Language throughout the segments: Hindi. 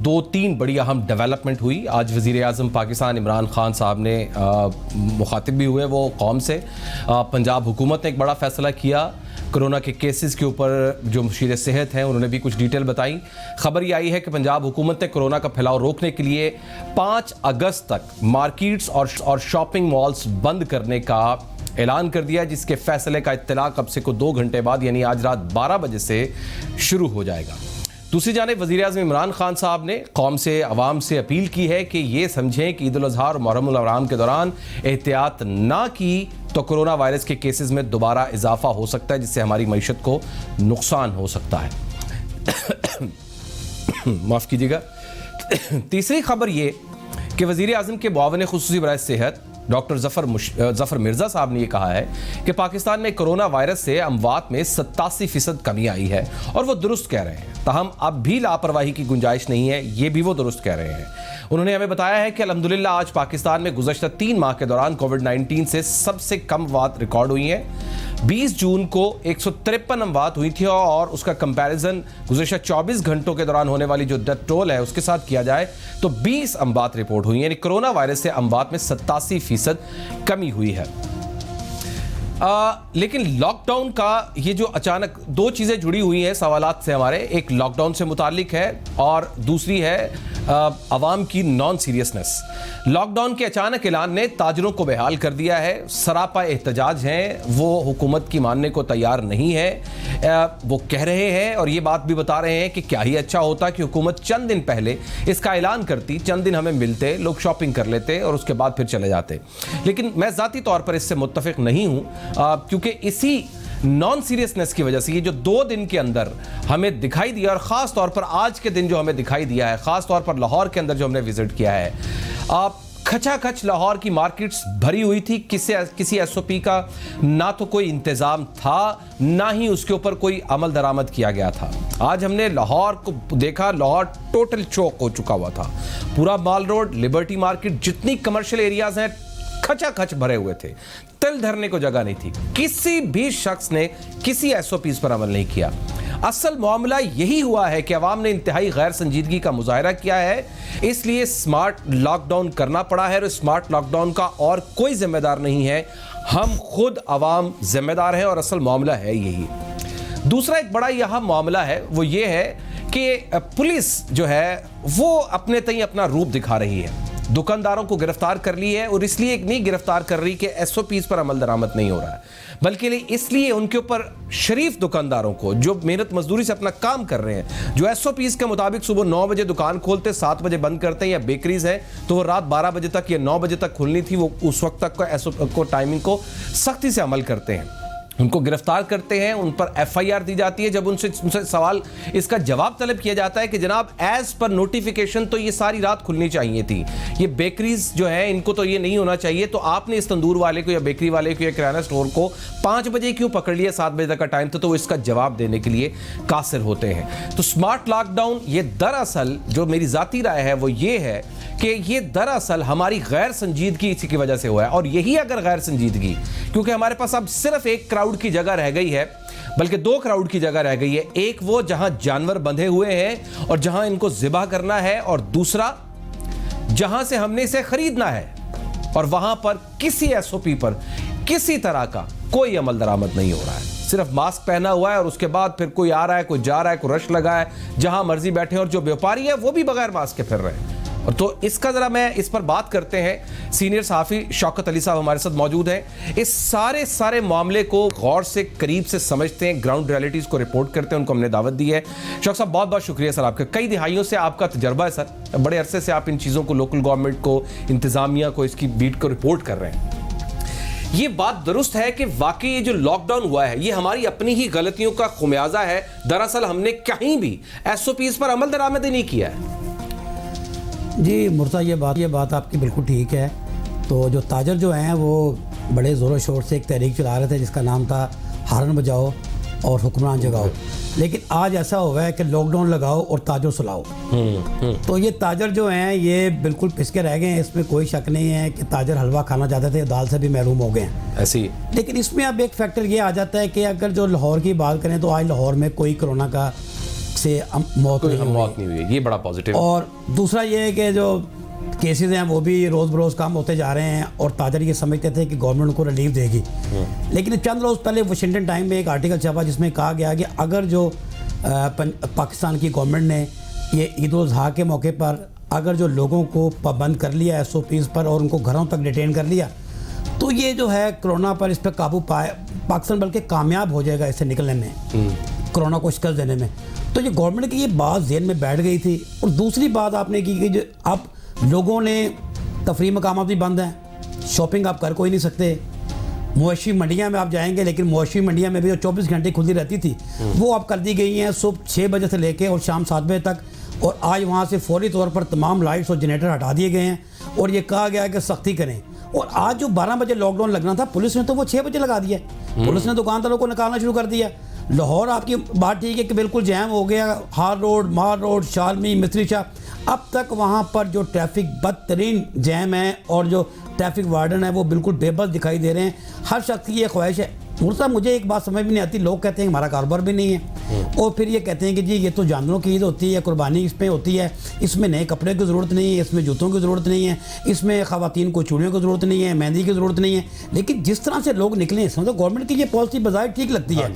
दो तीन बड़ी अहम डेवलपमेंट हुई। आज वज़ीर आज़म पाकिस्तान इमरान खान साहब ने मुखातिब भी हुए वो कौम से। पंजाब हुकूमत ने एक बड़ा फ़ैसला किया कोरोना के केसेस के ऊपर। जो मुशीर सेहत हैं उन्होंने भी कुछ डिटेल बताई। खबर ये आई है कि पंजाब हुकूमत ने कोरोना का फैलाव रोकने के लिए 5 अगस्त तक मार्केट्स और शॉपिंग मॉल्स बंद करने का ऐलान कर दिया, जिसके फैसले का इत्तला कब से को 2 घंटे बाद यानी आज रात 12 बजे से शुरू हो जाएगा। दूसरी जानिब वज़ीर आज़म इमरान खान साहब ने कौम से अवाम से अपील की है कि ये समझें कि ईद उल अज़हा और मुहर्रम उल हराम के दौरान एहतियात ना की तो कोरोना वायरस के केसेस में दोबारा इजाफा हो सकता है, जिससे हमारी मईशत को नुकसान हो सकता है। माफ़ कीजिएगा। तीसरी खबर ये कि वज़ीर आज़म के मुआविन खुसूसी बराए सेहत डॉक्टर ज़फ़र मिर्ज़ा साहब ने यह कहा है कि पाकिस्तान में कोरोना वायरस से अमवात में 87% कमी आई है और वो दुरुस्त कह रहे हैं। ताहम अब भी लापरवाही की गुंजाइश नहीं है, ये भी वो दुरुस्त कह रहे हैं। उन्होंने हमें बताया है कि अल्हम्दुलिल्लाह आज पाकिस्तान में गुज़श्ता 3 माह के दौरान कोविड-19 से सबसे कम अमवात रिकॉर्ड हुई हैं। 20 जून को 153 अमवात हुई थी और उसका कंपैरिजन गुज़श्ता 24 घंटों के दौरान होने वाली जो डेथ टोल है उसके साथ किया जाए तो 20 अमवात रिपोर्ट हुई, यानी कोरोना वायरस से अमवात में 87% कमी हुई है। लेकिन लॉकडाउन का ये जो अचानक 2 चीज़ें जुड़ी हुई हैं सवालात से हमारे, एक लॉकडाउन से मुतालिक है और दूसरी है अवाम की नॉन सीरियसनेस। लॉकडाउन के अचानक ऐलान ने ताजरों को बेहाल कर दिया है। सरापा एहतजाज हैं, वो हुकूमत की मानने को तैयार नहीं है। वो कह रहे हैं और ये बात भी बता रहे हैं कि क्या ही अच्छा होता कि हुकूमत चंद दिन पहले इसका ऐलान करती, चंद दिन हमें मिलते, लोग शॉपिंग कर लेते और उसके बाद फिर चले जाते। लेकिन मैं ज़ाती तौर पर इससे मुत्तफिक नहीं हूँ, क्योंकि इसी नॉन सीरियसनेस की वजह से ये जो 2 दिन के अंदर हमें दिखाई दिया और ख़ास तौर पर आज के दिन जो हमें दिखाई दिया है, ख़ास तौर पर लाहौर के अंदर जो हमने विजिट किया है, खचाखच लाहौर की मार्केट्स भरी हुई थी। किसी एसओपी का ना तो कोई इंतज़ाम था, ना ही उसके ऊपर कोई अमल दरामद किया गया था। आज हमने लाहौर को देखा, लाहौर टोटल चौक हो चुका हुआ था। पूरा माल रोड, लिबर्टी मार्केट, जितनी कमर्शियल एरियाज हैं खचाखच भरे हुए थे, तिल धरने को जगह नहीं थी। किसी भी शख्स ने किसी एसओपीज पर अमल नहीं किया। असल मामला यही हुआ है कि अवाम ने इंतहाई गैर संजीदगी का मुजाहरा किया है, इसलिए स्मार्ट लॉकडाउन करना पड़ा है। और स्मार्ट लॉकडाउन का और कोई जिम्मेदार नहीं है, हम खुद अवाम जिम्मेदार हैं और असल मामला है यही। दूसरा एक बड़ा यहाँ मामला है वो ये है कि पुलिस जो है वो अपने तय अपना रूप दिखा रही है। दुकानदारों को गिरफ्तार कर ली है और इसलिए नहीं गिरफ्तार कर रही कि एसओपीज पर अमल दरामद नहीं हो रहा है, बल्कि इसलिए उनके ऊपर शरीफ दुकानदारों को जो मेहनत मजदूरी से अपना काम कर रहे हैं, जो एसओपीज के मुताबिक सुबह 9 बजे दुकान खोलते 7 बजे बंद करते हैं, या बेकरीज है तो वो रात 12 बजे तक या 9 बजे तक खुलनी थी, वो उस वक्त तक को टाइमिंग को सख्ती से अमल करते हैं। उनको गिरफ्तार करते हैं, उन पर एफआईआर दी जाती है। जब उनसे सवाल इसका जवाब तलब किया जाता है कि जनाब एज पर नोटिफिकेशन तो ये सारी रात खुलनी चाहिए थी, ये बेकरीज जो है इनको तो ये नहीं होना चाहिए, तो आपने इस तंदूर वाले को या बेकरी वाले को या किराना स्टोर को 5 बजे क्यों पकड़ लिया, 7 बजे तक का टाइम था, तो वो इसका जवाब देने के लिए कासिर होते हैं। तो स्मार्ट लॉकडाउन ये दरअसल जो मेरी ज़ाती राय है वो ये है कि ये दरअसल हमारी गैर संजीदगी इसी की वजह से हुआ है। और यही अगर गैर संजीदगी, क्योंकि हमारे पास अब सिर्फ एक क्राउड की जगह रह गई है, बल्कि 2 क्राउड की जगह रह गई है। एक वो जहां जानवर बंधे हुए हैं और जहां इनको ज़िबा करना है, और दूसरा जहां से हमने इसे खरीदना है और वहां पर किसी एसओपी पर किसी तरह का कोई अमल दरामद नहीं हो रहा है। सिर्फ मास्क पहना हुआ है और उसके बाद फिर कोई आ रहा है, कोई जा रहा है, कोई रश लगा है, जहां मर्जी बैठे, और जो व्यापारी है वो भी बगैर मास्क के फिर रहे हैं। और तो इसका जरा मैं इस पर बात करते हैं। सीनियर सहाफ़ी शौकत अली साहब हमारे साथ मौजूद हैं। इस सारे मामले को गौर से करीब से समझते हैं, ग्राउंड रियलिटीज़ को रिपोर्ट करते हैं, उनको हमने दावत दी है। शौकत साहब बहुत बहुत शुक्रिया सर आपका, कई दिहाइयों से आपका तजर्बा है सर, बड़े अरसे से आप इन चीज़ों को, लोकल गवर्नमेंट को, इंतज़ामिया को, इसकी बीट को रिपोर्ट कर रहे हैं। ये बात दुरुस्त है कि वाकई ये जो लॉकडाउन हुआ है ये हमारी अपनी ही गलतियों का खुमियाजा है। दरअसल हमने कहीं भी एसओपीज पर अमल दरामद ही नहीं किया है। जी मुर्तज़ा, ये बात आपकी बिल्कुल ठीक है। तो जो ताजर जो हैं वो बड़े ज़ोर शोर से एक तहरीक चला रहे थे जिसका नाम था हारन बजाओ और हुक्मरान जगाओ, लेकिन आज ऐसा हुआ है कि लॉकडाउन लगाओ और ताजर सुलाओ। तो ये ताजर जो हैं ये बिल्कुल पिसके रह गए हैं, इसमें कोई शक नहीं है कि ताजर हलवा खाना चाहते थे, दाल से भी महरूम हो गए हैं ऐसी। लेकिन इसमें अब एक फैक्टर ये आ जाता है कि अगर जो लाहौर की बात करें तो आज लाहौर में कोई कोरोना का से मौत कोई नहीं हुई। मौत नहीं हुई है, ये बड़ा पॉजिटिव। और दूसरा ये है कि जो केसेस हैं वो भी रोज़ बरोज़ कम होते जा रहे हैं और ताजर ये समझते थे कि गवर्नमेंट को रिलीफ देगी, लेकिन चंद रोज़ पहले वाशिंगटन टाइम में एक आर्टिकल छपा जिसमें कहा गया कि अगर जो पाकिस्तान की गवर्नमेंट ने ये ईद उल अज़हा के मौके पर अगर जो लोगों को पाबंद कर लिया SOPs पर और उनको घरों तक डिटेन कर लिया, तो ये जो है कोरोना पर इस पर काबू पाए, पाकिस्तान बल्कि कामयाब हो जाएगा इससे निकलने में, कोरोना को शिकस्त देने में। तो ये गवर्नमेंट की ये बात ज़हन में बैठ गई थी। और दूसरी बात आपने की कि जो अब लोगों ने तफरीह मकामात भी बंद हैं, शॉपिंग आप कर कोई नहीं सकते, मवेशी मंडियां में आप जाएंगे लेकिन मवेशी मंडियां में भी जो 24 घंटे खुली रहती थी वो अब कर दी गई हैं सुबह 6 बजे से लेके और शाम 7 बजे तक। और आज वहाँ से फौरी तौर पर तमाम लाइट्स और जनरेटर हटा दिए गए हैं और ये कहा गया है कि सख्ती करें। और आज जो 12 बजे लॉकडाउन लगना था पुलिस ने तो वो 6 बजे लगा दिया। पुलिस ने दुकानदारों को निकालना शुरू कर दिया। लाहौर आपकी बात ठीक है कि बिल्कुल जैम हो गया, हार रोड, मार रोड, शालमी, मिस्त्री शाह, अब तक वहाँ पर जो ट्रैफिक बदतरीन जैम है और जो ट्रैफिक वार्डन है वो बिल्कुल बेबस दिखाई दे रहे हैं। हर शख्स की ये ख्वाहिश है। मुर्सा मुझे एक बात समझ में नहीं आती, लोग कहते हैं हमारा कारोबार भी नहीं है और फिर ये कहते हैं कि जी ये तो जानवरों की ईद होती है, कुर्बानी इसमें होती है, इसमें नए कपड़े की ज़रूरत नहीं है, इसमें जूतों की ज़रूरत नहीं है, इसमें ख़वातीन को चूड़ियों की ज़रूरत नहीं है, मेहंदी की ज़रूरत नहीं है। लेकिन जिस तरह से लोग निकले इसमें तो गवर्नमेंट की ये पॉलिसी बज़ाहिर ठीक लगती है,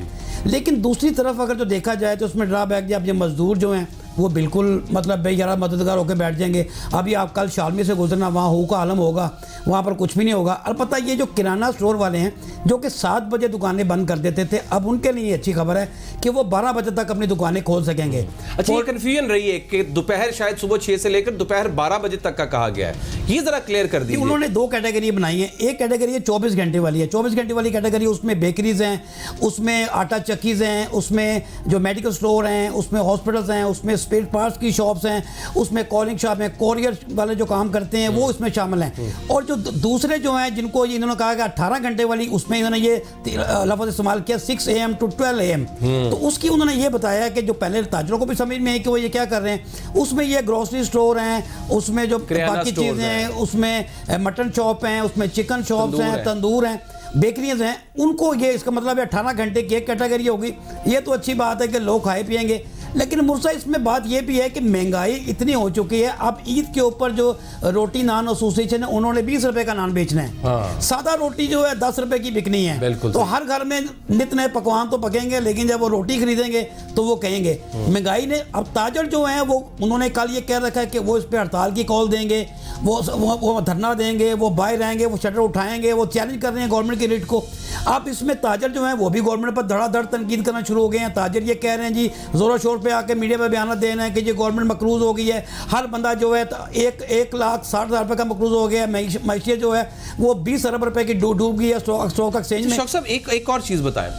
लेकिन दूसरी तरफ अगर जो देखा जाए तो उसमें ड्राबैक जब ये मजदूर जो हैं वो बिल्कुल मतलब बेयारा मददगार होकर बैठ जाएंगे। अभी आप कल शालमी से गुजरना, वहाँ हू का आलम होगा, वहाँ पर कुछ भी नहीं होगा। अलबत्ता ये जो किराना स्टोर वाले हैं जो कि 7 बजे दुकानें बंद कर देते थे, अब उनके लिए अच्छी खबर है कि वो 12 बजे तक अपनी दुकानें खोल सकेंगे। अच्छा, ये कन्फ्यूजन रही है कि दोपहर शायद सुबह 6 से लेकर दोपहर 12 बजे तक का कहा गया है, ये जरा क्लियर कर दीजिए। उन्होंने 2 कैटेगरी बनाई है। एक कैटेगरी है 24 घंटे वाली है। 24 घंटे वाली कैटेगरी उसमें बेकरीज हैं, उसमें आटा चक्कीज हैं, उसमें जो मेडिकल स्टोर हैं, उसमें हॉस्पिटल्स हैं, उसमें स्पेयर पार्ट्स की शॉप्स हैं, उसमें कॉलिंग शॉप है, कोरियर वाले जो काम करते हैं वो इसमें शामिल हैं। और जो दूसरे जो हैं जिनको इन्होंने कहा कि 18 घंटे वाली, उसमें इन्होंने ये लफ्ज़ इस्तेमाल किया 6 AM to 12 AM। तो उसकी उन्होंने ये बताया कि जो पहले ताजरों को भी समझ में है कि वो ये क्या कर रहे हैं, उसमें ये ग्रोसरी स्टोर हैं, उसमें जो बाकी चीज़ें हैं, उसमें मटन शॉप हैं, उसमें चिकन शॉप्स हैं, तंदूर हैं, बेकरीज हैं, उनको ये इसका मतलब है 18 घंटे की एक कैटेगरी होगी। ये तो अच्छी बात है कि लोग खाए पिएंगे, लेकिन मुर्सा इसमें बात ये भी है कि महंगाई इतनी हो चुकी है। अब ईद के ऊपर जो रोटी नान एसोसिएशन है उन्होंने 20 रुपए का नान बेचना है। हाँ। सादा रोटी जो है 10 रुपए की बिकनी है। तो हर घर में नित नए पकवान तो पकेंगे, लेकिन जब वो रोटी खरीदेंगे तो वो कहेंगे महंगाई ने। अब ताजर जो है वो उन्होंने कल ये कह रखा है कि वो इस पर हड़ताल की कॉल देंगे, वो धरना देंगे, वो बाहर रहेंगे, वो शटर उठाएंगे, वो चैलेंज कर रहे हैं गवर्नमेंट की रेट को। अब इसमें ताजर जो है वो भी गवर्नमेंट पर धड़ाधड़ तनकीद करना शुरू हो गए हैं। ताजर ये कह रहे हैं जी जोरों शोर पे आके मीडिया पे बयान देना है कि ये गवर्नमेंट मकरूज हो गई है, हर बंदा जो है 1,60,000 रुपये का मकरूज हो गया है, मैशियत जो है वो 20 अरब रुपए की डूब गई है स्टॉक एक्सचेंज में। डॉक्टर साहब एक और चीज बताएं,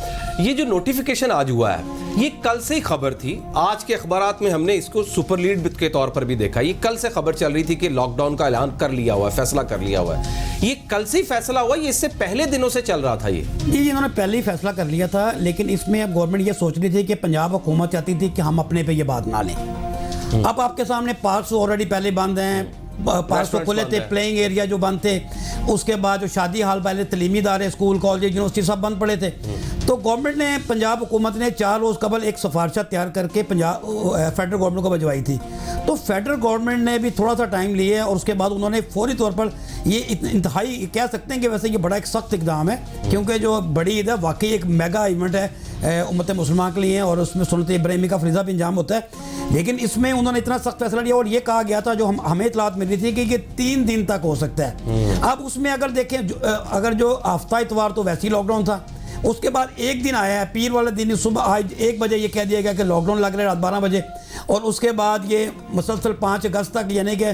ये जो नोटिफिकेशन आज हुआ है ये कल से ही खबर थी, आज के अखबारात में हमने इसको सुपर लीड के तौर पर भी देखा। ये कल से खबर चल रही थी कि लॉकडाउन का ऐलान कर लिया हुआ है, फैसला कर लिया हुआ है। ये कल से ही फैसला हुआ, ये इससे पहले दिनों से चल रहा था ये? जी इन्होंने पहले ही फैसला कर लिया था, लेकिन इसमें अब गवर्नमेंट ये सोच रही थी कि पंजाब हुकूमत चाहती थी कि हम अपने पे ये बात ना लें। अब आपके सामने पार्क्स ऑलरेडी पहले बंद हैं, पार्क तो खुले थे, प्लेइंग एरिया जो बंद थे, उसके बाद जो शादी हाल पहले तलीमी इदारे, स्कूल, कॉलेज, यूनिवर्सिटी सब बंद पड़े थे। तो गवर्नमेंट ने, पंजाब हुकूमत ने 4 रोज़ कबल एक सिफारिशा तैयार करके पंजाब फेडरल गवर्नमेंट को भिजवाई थी। तो फेडरल गवर्नमेंट ने भी थोड़ा सा टाइम लिया और उसके बाद उन्होंने फौरी तौर पर ये इंतहाई कह सकते हैं कि वैसे ये बड़ा एक सख्त इकदाम है, क्योंकि जो बड़ी ईद है वाकई एक मेगा इवेंट है उम्मत मुसलमान के लिए, और उसमें सुन्नत इब्राहिमी का फरीज़ा भी इंजाम होता है। लेकिन इसमें उन्होंने इतना सख्त फैसला लिया और ये कहा गया था, जो हमें इतलात मिली थी, कि ये 3 दिन तक हो सकता है। अब उसमें अगर देखें, अगर जो हफ्ता इतवार तो वैसे ही लॉकडाउन था, उसके बाद एक दिन आया है पीर वाले दिन सुबह आज 1 बजे ये कह दिया गया कि लॉकडाउन लग रहा है रात 12 बजे, और उसके बाद ये मुसलसल 5 अगस्त तक, यानी कि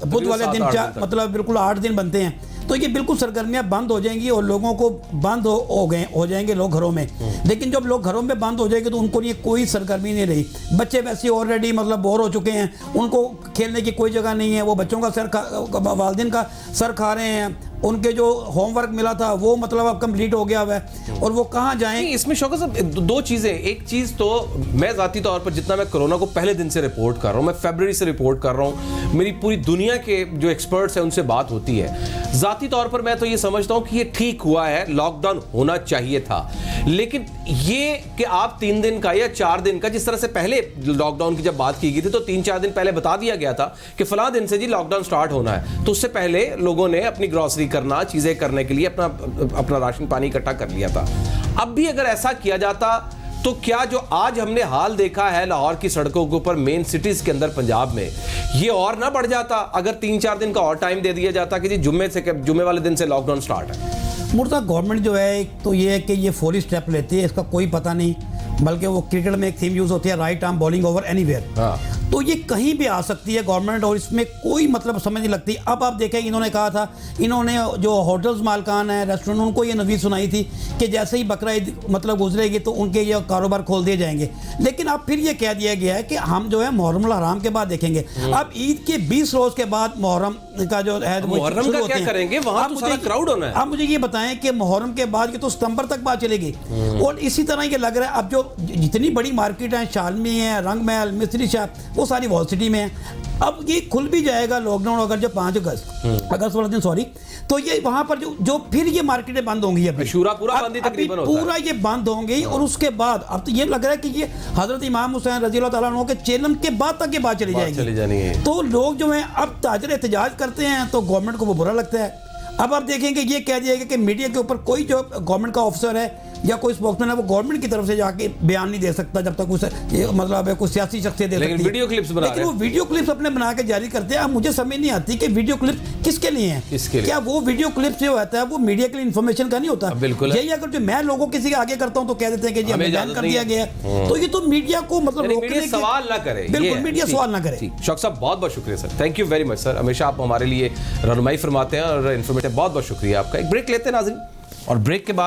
बुध वाले दिन मतलब बिल्कुल 8 दिन बनते हैं। तो ये बिल्कुल सरगर्मियाँ बंद हो जाएंगी और लोगों को बंद हो जाएंगे लोग घरों में। लेकिन जब लोग घरों में बंद हो जाएंगे तो उनको ये कोई सरगर्मी नहीं रही। बच्चे वैसे ऑलरेडी मतलब बोर हो चुके हैं, उनको खेलने की कोई जगह नहीं है, वो बच्चों का वालिदैन का सर खा रहे हैं, उनके जो होमवर्क मिला था वो मतलब अब कंप्लीट हो गया हुआ है, और वो कहाँ जाएं। इसमें शौकत साहब 2 चीज़ें, एक चीज़ तो मैं ज़ाती तौर पर जितना मैं कोरोना को पहले दिन से रिपोर्ट कर रहा हूँ, मैं फरवरी से रिपोर्ट कर रहा हूँ, मेरी पूरी दुनिया के जो एक्सपर्ट्स हैं उनसे बात होती है। ज़ाती तौर पर मैं तो ये समझता हूँ कि ये ठीक हुआ है, लॉकडाउन होना चाहिए था, लेकिन ये कि आप 3 दिन का या 4 दिन का, जिस तरह से पहले लॉकडाउन की जब बात की गई थी तो 3-4 दिन पहले बता दिया गया था कि फलां दिन से जी लॉकडाउन स्टार्ट होना है, तो उससे पहले लोगों ने अपनी ग्रॉसरी करना, चीज़ें करने के लिए अपना राशन पानी इकट्ठा कर लिया था। अब भी अगर ऐसा किया जाता तो क्या जो आज हमने हाल देखा है लाहौर की सड़कों के ऊपर, मेन सिटीज के अंदर पंजाब में, ये और ना बढ़ जाता अगर 3-4 दिन का और टाइम दे दिया जाता कि जी जुम्मे वाले दिन से लॉकडाउन स्टार्ट है। मुर्ता गवर्नमेंट जो है एक तो ये है कि ये फौरी स्टेप लेती है, इसका कोई पता नहीं, बल्कि वो क्रिकेट में एक थीम यूज होती है, right arm bowling over anywhere. तो ये कहीं भी आ सकती है गवर्नमेंट, और इसमें कोई मतलब समझ नहीं लगती। अब आप देखें, इन्होंने कहा था, इन्होंने जो होटल्स मालकान है, रेस्टोरेंट, उनको ये नज़ीर सुनाई थी कि जैसे ही बकरा ईद मतलब गुजरेगी तो उनके ये कारोबार खोल दिए जाएंगे। लेकिन अब फिर ये कह दिया गया है कि हम जो है मुहर्रम हराम के बाद देखेंगे। अब ईद के 20 रोज के बाद मुहर्रम का जो है मुहर्रम का क्या करेंगे, वहां तो सारा क्राउड होना है। आप मुझे ये बताएं कि मुहर्रम के बाद ये तो सितंबर तक बात चलेगी। और इसी तरह ये लग रहा है अब जो जितनी बड़ी मार्केट है, शालमी है, रंग महल, मिस्त्री शाह, वो सारी वॉल सिटी में है। अब ये खुल भी जाएगा लॉकडाउन अगर जो 5 अगस्त वाला दिन, सॉरी, तो ये वहां पर जो फिर ये मार्केटें बंद होंगी, अभी पूरा बंद ही तकरीबन होता है, पूरा ये बंद होंगी। और उसके बाद अब तो ये लग रहा है कि ये हजरत इमाम हुसैन रज़ी अल्लाह तआला अन्हु के चेलन के बाद तक ये बात चली जाएगी। तो लोग जो हैं अब ताजर एहतजाज करते हैं तो गवर्नमेंट को वो बुरा लगता है। अब आप देखेंगे ये कह दिया गया कि मीडिया के ऊपर कोई जो गवर्नमेंट का ऑफिसर है या कोई स्पोक्समैन है वो गवर्नमेंट की तरफ से जाके बयान नहीं दे सकता जब तक उसे ये मतलब है कोई सियासी शख्सियत दे सकती है। वीडियो क्लिप्स बना लेकिन वो वीडियो क्लिप्स अपने बना के जारी करते हैं। अब मुझे समझ नहीं आती कि वीडियो क्लिप किसके लिए हैं, क्या वो वीडियो क्लिप जो होता है वो मीडिया के लिए इन्फॉर्मेशन का नहीं होता? बिल्कुल। यही अगर जो मैं लोगों किसी के आगे करता हूँ तो कह देते हैं कि हमें बैन कर दिया गया, तो ये तो मीडिया को मतलब सवाल ना करे, बिल्कुल मीडिया सवाल ना करे। शौकत साहब बहुत बहुत शुक्रिया sir, thank you very much sir, हमेशा आप हमारे लिए रहनुमाई फरमाते हैं और इन्फॉर्मेटिव, बहुत बहुत शुक्रिया आपका। एक ब्रेक लेते हैं नाज़रीन, और ब्रेक के बाद